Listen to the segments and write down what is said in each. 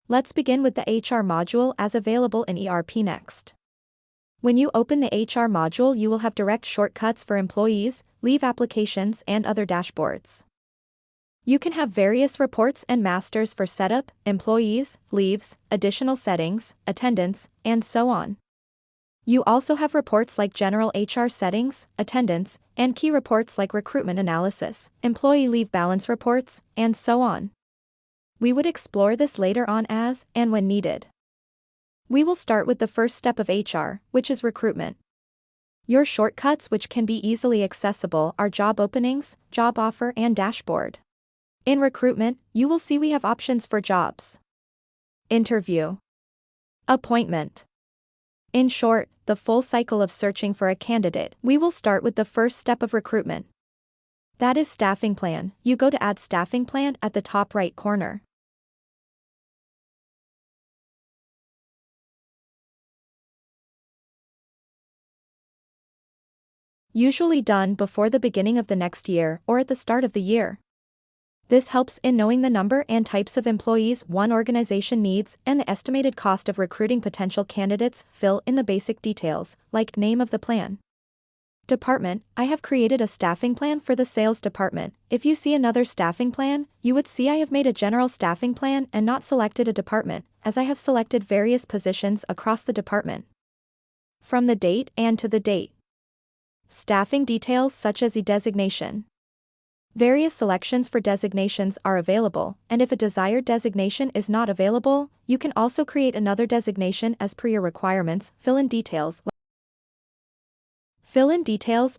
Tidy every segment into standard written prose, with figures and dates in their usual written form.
Let's begin with the HR module as available in ERPNext. When you open the HR module, you will have direct shortcuts for employees, leave applications, and other dashboards. You can have various reports and masters for setup, employees, leaves, additional settings, attendance, and so on. You also have reports like general HR settings, attendance, and key reports like recruitment analysis, employee leave balance reports, and so on. We would explore this later on as and when needed. We will start with the first step of HR, which is recruitment. Your shortcuts, which can be easily accessible, are job openings, job offer, and dashboard. In recruitment, you will see we have options for jobs, interview, appointment. In short, the full cycle of searching for a candidate. We will start with the first step of recruitment. That is staffing plan. You go to Add Staffing Plan at the top right corner. Usually done before the beginning of the next year or at the start of the year. This helps in knowing the number and types of employees one organization needs and the estimated cost of recruiting potential candidates. Fill in the basic details, like name of the plan. Department, I have created a staffing plan for the sales department. If you see another staffing plan, you would see I have made a general staffing plan and not selected a department, as I have selected various positions across the department. From the date and to the date. Staffing details such as e-designation. Various selections for designations are available, and if a desired designation is not available, you can also create another designation as per your requirements. Fill in details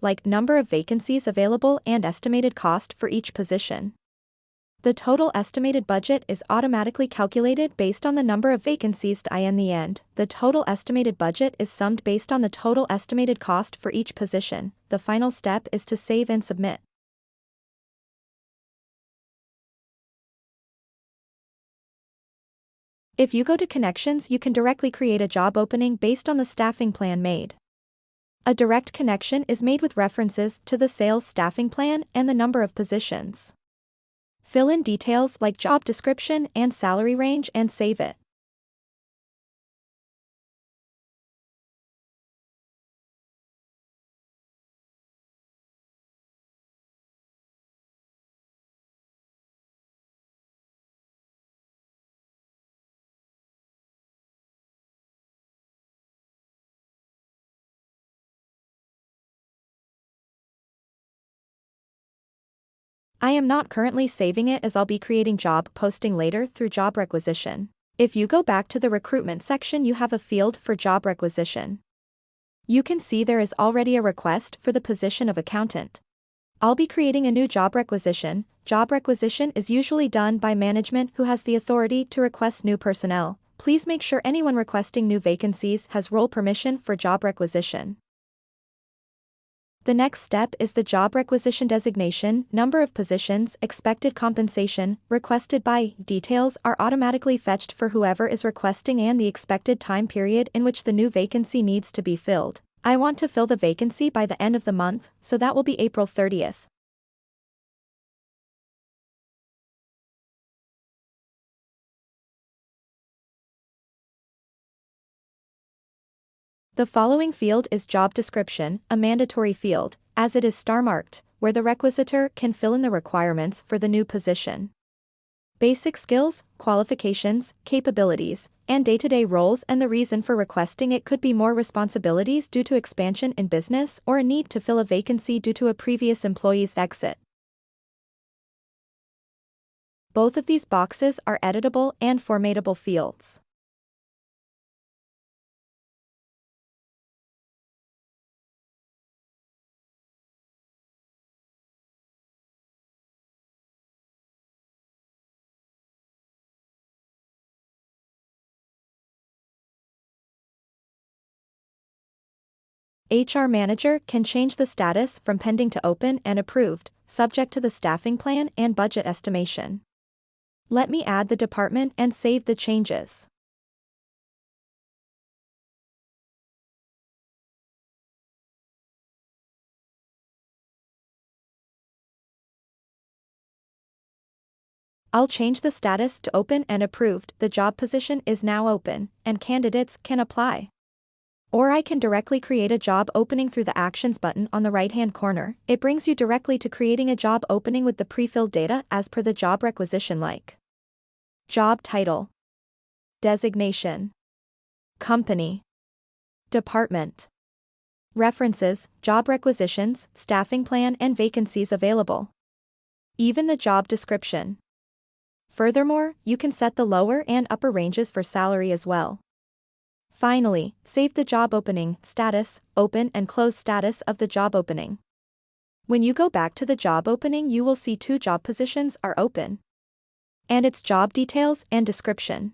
like number of vacancies available and estimated cost for each position. The total estimated budget is automatically calculated based on the number of vacancies. In the end, the total estimated budget is summed based on the total estimated cost for each position. The final step is to save and submit. If you go to Connections, you can directly create a job opening based on the staffing plan made. A direct connection is made with references to the sales staffing plan and the number of positions. Fill in details like job description and salary range and save it. I am not currently saving it as I'll be creating job posting later through Job Requisition. If you go back to the recruitment section, you have a field for Job Requisition. You can see there is already a request for the position of accountant. I'll be creating a new job requisition. Job requisition is usually done by management who has the authority to request new personnel. Please make sure anyone requesting new vacancies has role permission for job requisition. The next step is the job requisition designation, number of positions, expected compensation, requested by. Details are automatically fetched for whoever is requesting and the expected time period in which the new vacancy needs to be filled. I want to fill the vacancy by the end of the month, so that will be April 30th. The following field is job description, a mandatory field, as it is star-marked, where the requisitor can fill in the requirements for the new position. Basic skills, qualifications, capabilities, and day-to-day roles, and the reason for requesting it could be more responsibilities due to expansion in business or a need to fill a vacancy due to a previous employee's exit. Both of these boxes are editable and formatable fields. HR manager can change the status from pending to open and approved, subject to the staffing plan and budget estimation. Let me add the department and save the changes. I'll change the status to open and approved. The job position is now open, and candidates can apply. Or I can directly create a job opening through the Actions button on the right-hand corner. It brings you directly to creating a job opening with the pre-filled data as per the job requisition like job title, designation, company, department, references, job requisitions, staffing plan and vacancies available. Even the job description. Furthermore, you can set the lower and upper ranges for salary as well. Finally, save the job opening, status, open and close status of the job opening. When you go back to the job opening, you will see 2 job positions are open, and its job details and description.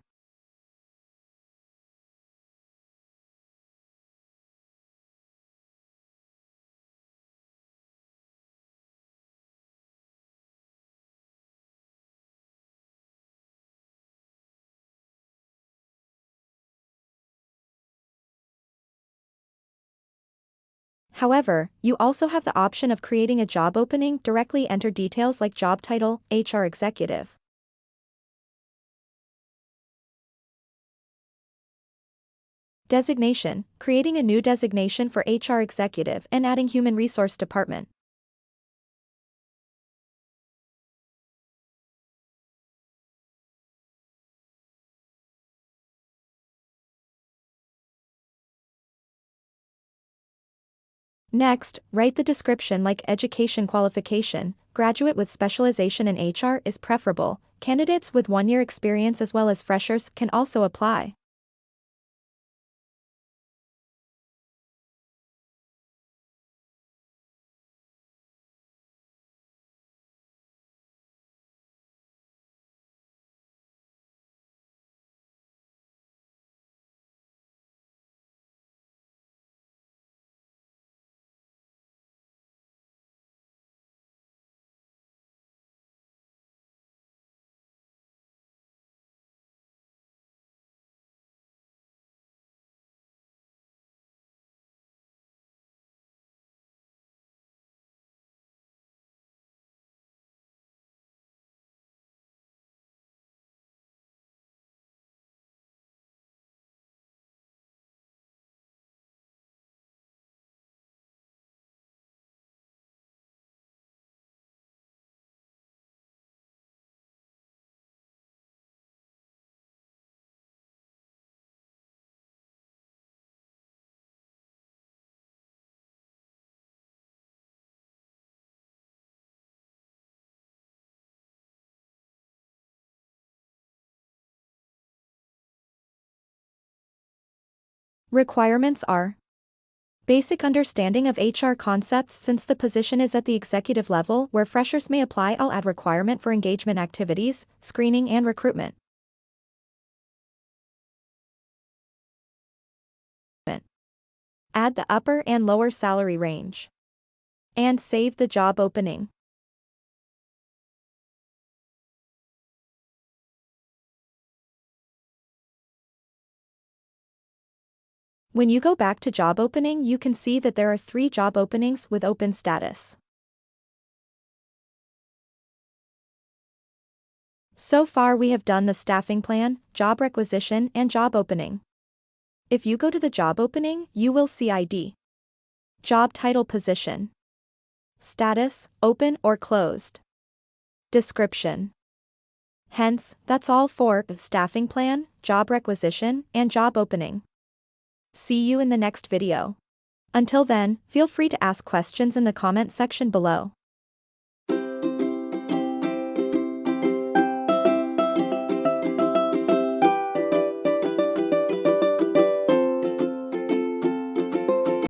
However, you also have the option of creating a job opening. Directly enter details like job title, HR executive. Designation, creating a new designation for HR executive and adding human resource department. Next, write the description like education qualification. Graduate with specialization in HR is preferable. Candidates with 1 year experience as well as freshers can also apply. Requirements are basic understanding of HR concepts. Since the position is at the executive level where freshers may apply, I'll add requirement for engagement activities, screening and recruitment. Add the upper and lower salary range. And save the job opening. When you go back to job opening, you can see that there are 3 job openings with open status. So far we have done the staffing plan, job requisition and job opening. If you go to the job opening, you will see ID, job title, position, status, open or closed, description. Hence, that's all for staffing plan, job requisition and job opening. See you in the next video. Until then, feel free to ask questions in the comment section below.